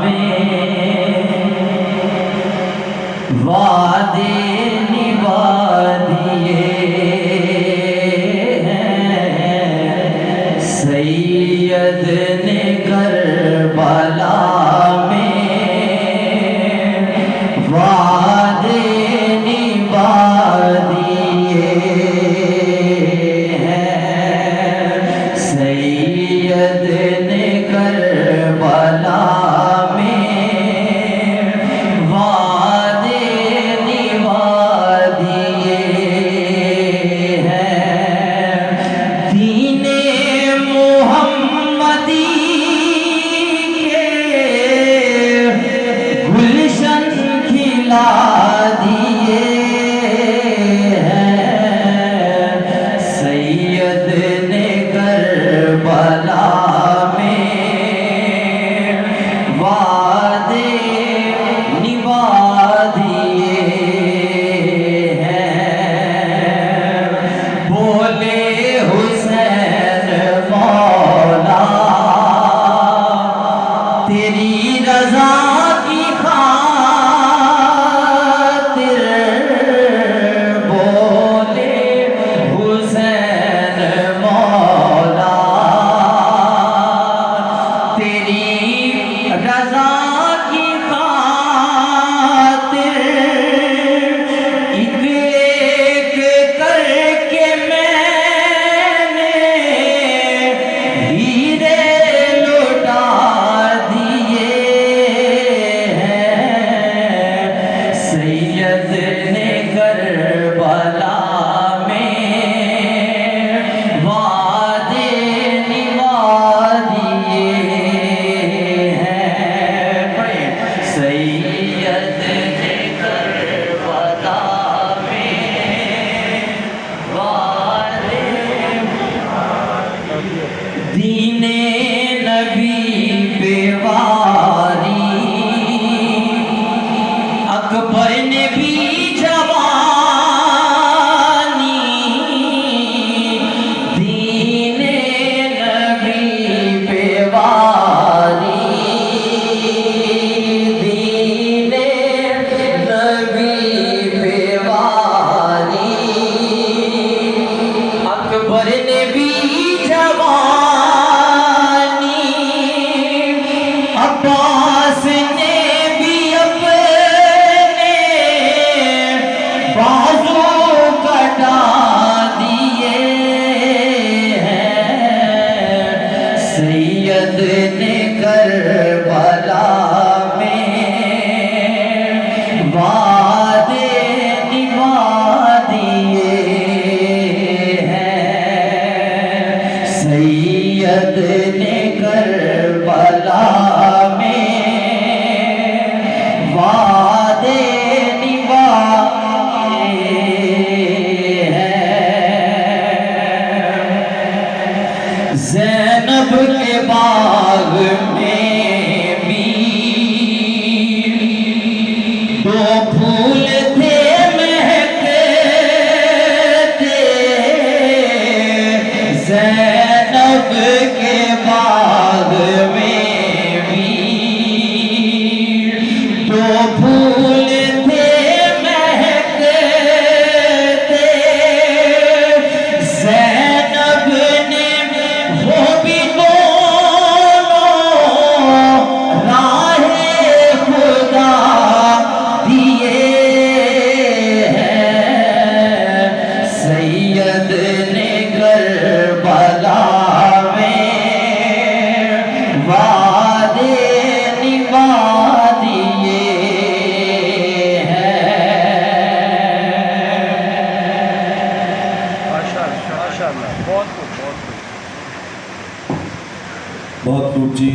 میں وعدے نبھا دیے ہیں سید نے کربلا میں وعدے نبھا دیے ہیں سید نے کربلا دین نبی پہ واری اکبر نے بھی جوانی دین نبی پہ واری دین نبی پہ واری اکبر نے بھی عباس نے بھی اپنے بازو کٹا دیے ہیں سید نے کربلا میں وعدے نبھا دیے ہیں سید نے کربلا زینب کے باغ میں بھی دو پھول تھے مہکتے زینب کے باغ میں بھی دو پھول تھے مہکتے زینب نے وہ بھی بہت خوب جی.